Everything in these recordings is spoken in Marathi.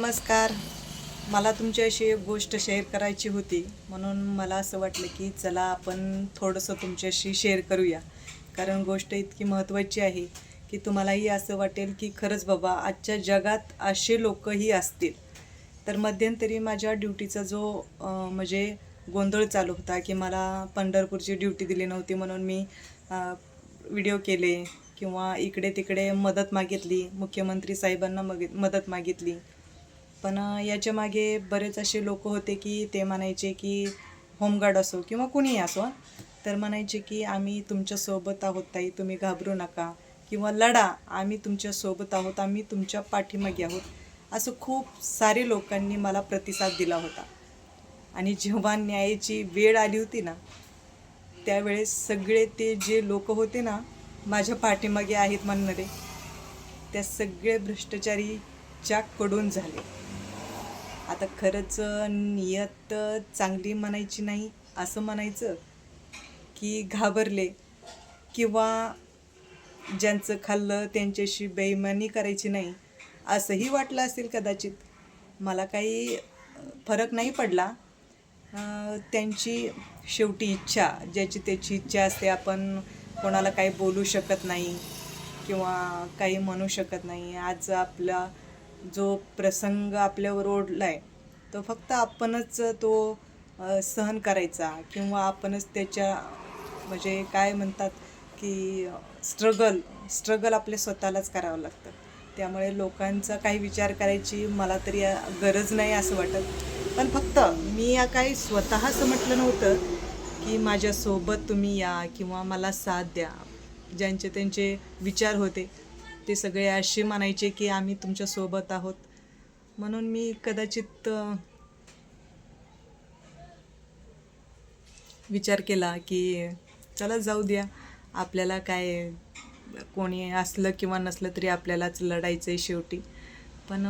नमस्कार. मला तुमच्याशी एक गोष्ट शेअर करायची होती, म्हणून मला असं वाटलं की चला आपण थोडंसं तुमच्याशी शेअर करूया. कारण गोष्ट इतकी महत्त्वाची आहे की तुम्हालाही असं वाटेल की खरंच बाबा आजच्या जगात असे लोकही असतील. तर मध्यंतरी माझ्या ड्युटीचा जो म्हणजे गोंधळ चालू होता की मला पंढरपूरची ड्युटी दिली नव्हती, म्हणून मी व्हिडिओ केले किंवा इकडे तिकडे मदत मागितली, मुख्यमंत्री साहेबांना मदत मागितली. पण याच्या मागे बरेच असे लोक होते की ते म्हणायचे की होमगार्ड असो किंवा कुणीही असो, तर म्हणायचे की आम्ही तुमच्यासोबत आहोत ताई, तुम्ही घाबरू नका किंवा लढा, आम्ही तुमच्यासोबत आहोत, आम्ही तुमच्या पाठीमागे आहोत. असं खूप सारे लोकांनी मला प्रतिसाद दिला होता. आणि जेव्हा न्यायाची वेळ आली होती ना, त्यावेळेस सगळे ते जे लोक होते ना माझ्या पाठीमागे आहेत म्हणणारे, त्या सगळे भ्रष्टाचारीच्या कडून झाले. आता खरंच नियत चांगली म्हणायची नाही असं म्हणायचं की घाबरले किंवा ज्यांचं खाल्लं त्यांच्याशी बेईमानी करायची नाही असंही वाटलं असेल कदाचित. मला काही फरक नाही पडला. त्यांची शेवटी इच्छा, ज्याची त्याची इच्छा असते. आपण कोणाला काही बोलू शकत नाही किंवा काही म्हणू शकत नाही. आज आपला जो प्रसंग आपल्यावर ओढला आहे तो फक्त आपणच तो सहन करायचा किंवा आपणच त्याच्या म्हणजे काय म्हणतात की स्ट्रगल आपल्या स्वतःलाच करावं लागतं. त्यामुळे लोकांचा काही विचार करायची मला तरी गरज नाही असं वाटत. पण फक्त मी या काही स्वतः असं म्हटलं नव्हतं की माझ्यासोबत तुम्ही या किंवा मला साथ द्या. ज्यांचे त्यांचे विचार होते ते सगळे असे म्हणायचे की आम्ही तुमच्यासोबत आहोत. म्हणून मी कदाचित विचार केला की चला जाऊ द्या, आपल्याला काय कोणी असलं किंवा नसलं तरी आपल्यालाच लढायचं आहे शेवटी. पण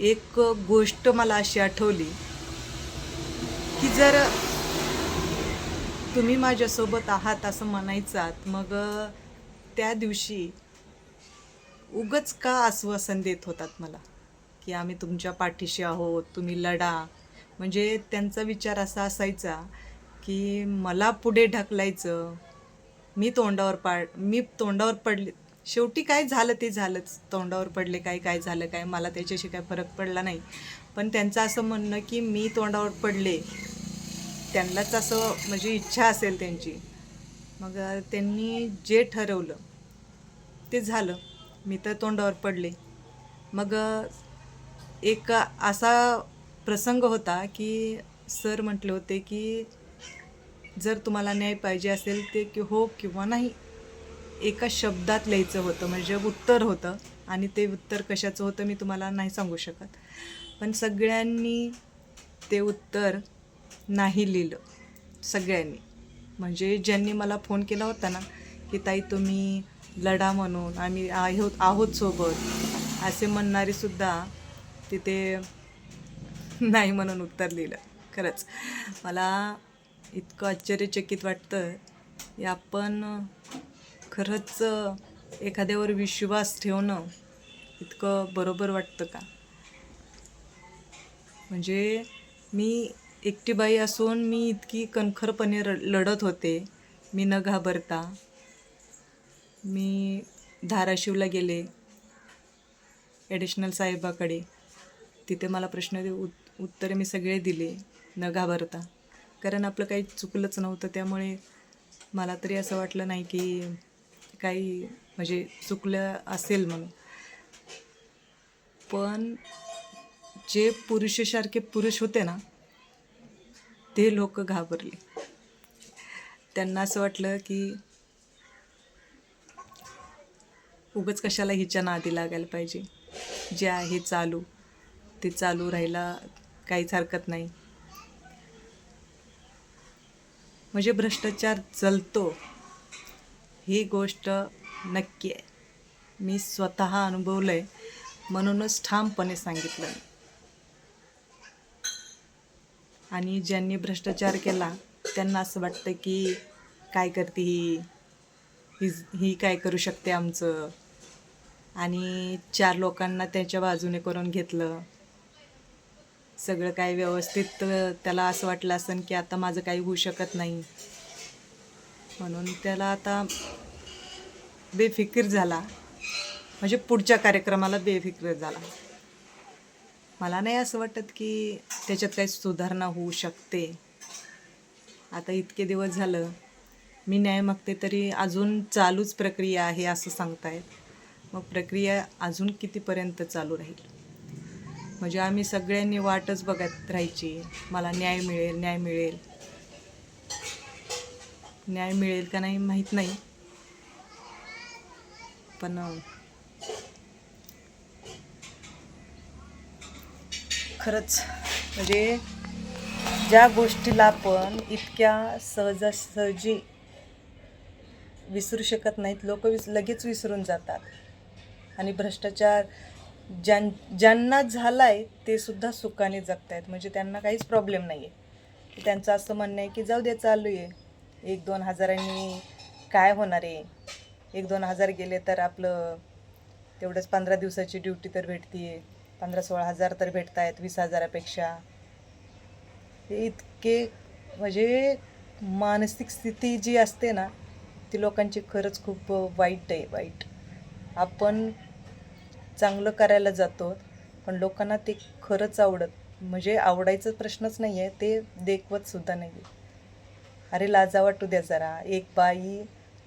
एक गोष्ट मला अशी आठवली की जर तुम्ही माझ्यासोबत आहात असं म्हणायचात, मग त्या दिवशी उगच का आश्वासन देत होतात मला की आम्ही तुमच्या पाठीशी आहोत, तुम्ही लढा. म्हणजे त्यांचा विचार असा असायचा की मला पुढे ढकलायचं. मी तोंडावर पडले. शेवटी काय झालं ते झालंच. तोंडावर पडले काय, काय झालं काय, मला त्याच्याशी काय फरक पडला नाही. पण त्यांचं असं म्हणणं की मी तोंडावर पडले, त्यांनाच असं म्हणजे इच्छा असेल त्यांची. मग त्यांनी जे ठरवलं ते झालं. मी तर तोंडावर पडले. मग एक असा प्रसंग होता की सर म्हटले होते की जर तुम्हाला न्याय पाहिजे असेल ते की हो किंवा नाही एका शब्दात लिहायचं होतं. म्हणजे उत्तर होतं आणि ते उत्तर कशाचं होतं मी तुम्हाला नाही सांगू शकत. पण सगळ्यांनी ते उत्तर नाही लिहिलं, सगळ्यांनी. म्हणजे ज्यांनी मला फोन केला होता ना की ताई तुम्ही लढा म्हणून, आम्ही आहोत सोबत असे म्हणणारेसुद्धा तिथे नाही म्हणून उत्तर लिहिलं. खरंच मला इतकं आश्चर्यचकित वाटतं की आपण खरंच एखाद्यावर विश्वास ठेवणं इतकं बरोबर वाटतं का? म्हणजे मी एकटी बाई असून मी इतकी कणखरपणे लढत होते. मी न घाबरता मी धाराशिवला गेले ॲडिशनल साहेबाकडे. तिथे मला उत्तरे मी सगळे दिले न घाबरता. कारण आपलं काही चुकलंच नव्हतं. त्यामुळे मला तरी असं वाटलं नाही की काही म्हणजे चुकलं असेल म्हणून. पण जे पुरुषासारखे पुरुष होते ना ते लोक घाबरले. त्यांना असं वाटलं की उगाच कशाला हिच्या नादी लागायला पाहिजे. जे आहे चालू ते चालू राहायला काहीच हरकत नाही. म्हणजे भ्रष्टाचार चलतो ही गोष्ट नक्की आहे. मी स्वतः अनुभवलं आहे म्हणूनच ठामपणे सांगितलं. आणि ज्यांनी भ्रष्टाचार केला त्यांना असं वाटतं की काय करते ही काय करू शकते आमचं. आणि चार लोकांना त्याच्या बाजूने करून घेतलं. सगळं काय व्यवस्थित त्याला असं वाटलं असेल की आता माझं काही होऊ शकत नाही, म्हणून त्याला आता बेफिकीर झाला, म्हणजे पुढच्या कार्यक्रमाला बेफिकीर झाला. मला नाही असं वाटत की त्याच्यात काही सुधारणा होऊ शकते. आता इतके दिवस झालं मी न्याय मागते तरी अजून चालूच प्रक्रिया आहे असं सांगतायत. मग प्रक्रिया अजून कितीपर्यंत चालू राहील? म्हणजे आम्ही सगळ्यांनी वाटच बघत राहायची, मला न्याय मिळेल, न्याय मिळेल. न्याय मिळेल का नाही माहीत नाही, पण खरंच म्हणजे ज्या गोष्टीला आपण इतक्या सहजासहजी विसरू शकत नाहीत, लोक लगेच विसरून जातात. आणि भ्रष्टाचार ज्यांना झाला आहे ते सुद्धा सुखाने जगत आहेत, म्हणजे त्यांना काहीच प्रॉब्लेम नाही आहे. त्यांचं असं म्हणणं आहे की जाऊ दे, चालू आहे, 1-2 हजारांनी काय होणार आहे, 1-2 हजार गेले तर आपलं तेवढंच 15 दिवसाची ड्युटी तर भेटते, 15-16 हजार तर भेटत आहेत 20 हजारापेक्षा. हे इतके म्हणजे मानसिक स्थिती जी असते ना ती लोकांची खरंच खूप वाईट आहे, वाईट. आपण चांगलं करायला जातो पण लोकांना ते खरंच म्हणजे आवडायचा प्रश्नच नाही आहे, ते देखवतसुद्धा नाही आहे. अरे लाजा वाटू द्या जरा, एक बाई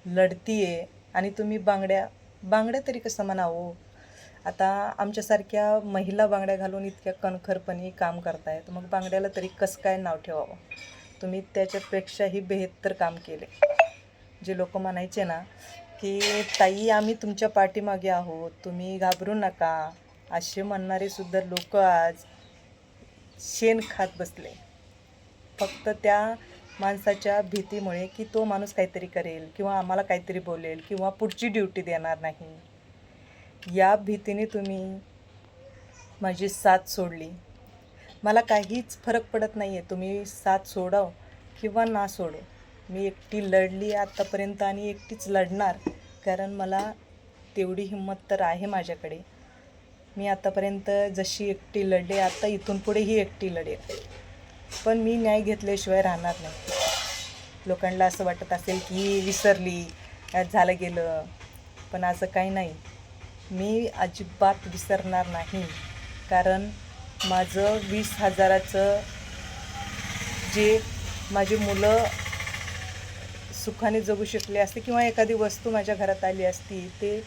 लढतीये आणि तुम्ही बांगड्या तरी कसं म्हणावं. आता आमच्यासारख्या महिला बांगड्या घालून इतक्या कणखरपणे काम करतायत, मग बांगड्याला तरी कसं काय नाव ठेवावं? तुम्ही त्याच्यापेक्षाही बेहत्तर काम केले. जे लोक म्हणायचे ना की ताई आम्ही तुमच्या पाठीमागे आहोत, तुम्ही घाबरू नका, असे म्हणणारे सुद्धा लोक आज शेण खात बसले, फक्त त्या माणसाच्या भीतीमुळे की तो माणूस काहीतरी करेल किंवा आम्हाला काहीतरी बोलेल किंवा पुढची ड्युटी देणार नाही. या भीतीने तुम्ही माझी साथ सोडली. मला काहीच फरक पडत नाही आहे, तुम्ही साथ सोडाव किंवा ना सोडो. मी एकटी लढली आत्तापर्यंत आणि एकटीच लढणार, कारण मला तेवढी हिंमत तर आहे माझ्याकडे. मी आत्तापर्यंत जशी एकटी लढले, आता इथून पुढेही एकटी लढेल, पण मी न्याय घेतल्याशिवाय राहणार नाही. लोकांना असं वाटत असेल की विसरली, झालं गेलं, पण असं काही नाही. मी अजिबात विसरणार नाही, कारण माझं 20 हजाराचं जे माझी मुलं सुखाने जगू शकले असते किंवा एखादी वस्तू माझ्या घरात आली असती, ते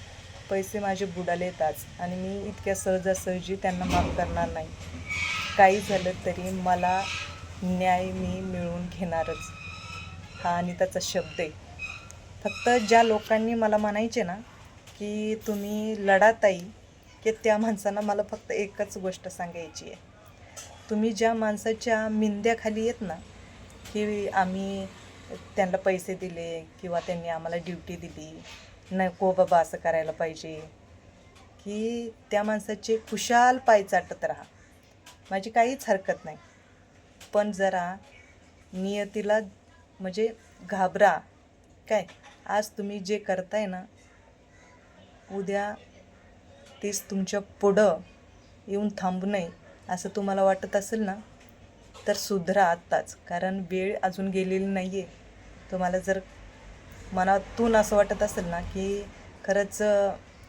पैसे माझे बुडालेत आज, आणि मी इतक्या सहजासहजी त्यांना माफ करणार नाही. काही झालं तरी मला न्याय मी मिळवून घेणारच, हा अनिताचा शब्द आहे. फक्त ज्या लोकांनी मला म्हणायचे ना की तुम्ही लढा ताई, की त्या माणसांना मला फक्त एकच गोष्ट सांगायची आहे. तुम्ही ज्या माणसाच्या मिंद्याखाली येत ना की आम्ही त्यांना पैसे दिले किंवा त्यांनी आम्हाला ड्युटी दिली, नको बाबा असं करायला पाहिजे, की त्या माणसाचे खुशाल पाय चाटत राहा, माझी काहीच हरकत नाही. पण जरा नियतीला म्हणजे घाबरा. काय आज तुम्ही जे करताय ना, उद्या तेच तुमच्या पुढं येऊन थांबू नये असं तुम्हाला वाटत असेल ना, तर सुधरा आत्ताच, कारण वेळ अजून गेलेली नाही आहे. तुम्हाला जर मनातून असं वाटत असेल ना की खरंच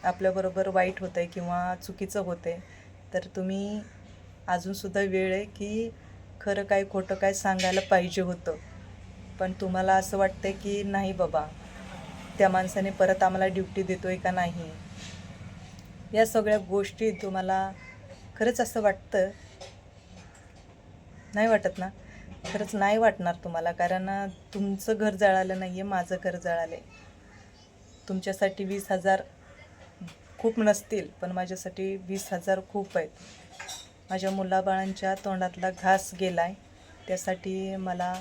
आपल्याबरोबर वाईट होतं आहे किंवा चुकीचं होतं आहे, तर तुम्ही अजूनसुद्धा वेळ आहे की खरं काय खोटं काय सांगायला पाहिजे होतं. पण तुम्हाला असं वाटतं आहे की नाही बाबा, त्या माणसाने परत आम्हाला ड्युटी देतो आहे का नाही, या सगळ्या गोष्टी तुम्हाला खरंच असं वाटतं? नाही वाटत ना? खरंच नाही वाटणार तुम्हाला, कारण तुमचं घर जळालं नाही आहे, माझं घर जळालं आहे. तुमच्यासाठी 20 हजार खूप नसतील, पण माझ्यासाठी 20 हजार खूप आहेत. माझ्या मुलाबाळांच्या तोंडातला घास गेला आहे, त्यासाठी मला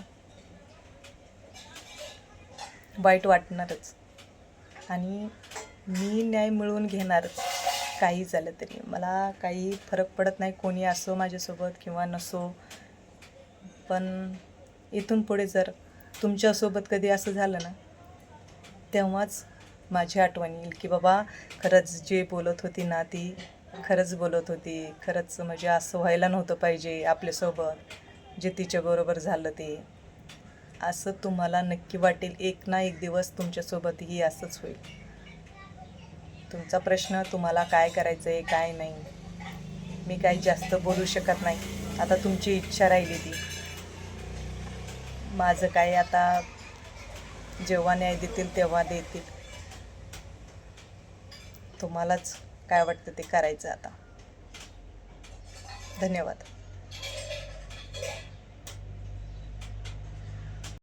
वाईट वाटणारच, आणि मी न्याय मिळवून घेणारच. काही झालं तरी मला काही फरक पडत नाही, कोणी असो माझ्यासोबत किंवा नसो. पण इथून पुढे जर तुमच्यासोबत कधी असं झालं ना, तेव्हाच माझी आठवण येईल की बाबा खरंच जे बोलत होती ना ती खरंच बोलत होती, खरंच म्हणजे असं व्हायला नव्हतं पाहिजे आपल्यासोबत जे तिच्याबरोबर झालं ते. असं तुम्हाला नक्की वाटेल, एक ना एक दिवस तुमच्यासोबतही असंच होईल. तुमचा प्रश्न, तुम्हाला काय करायचं आहे काय नाही, मी काही जास्त बोलू शकत नाही. आता तुमची इच्छा राहिली ती. माझं काय आता, जेव्हा न्याय देतील तेव्हा देतील. तुम्हालाच काय वाटतं ते करायचं आता. धन्यवाद.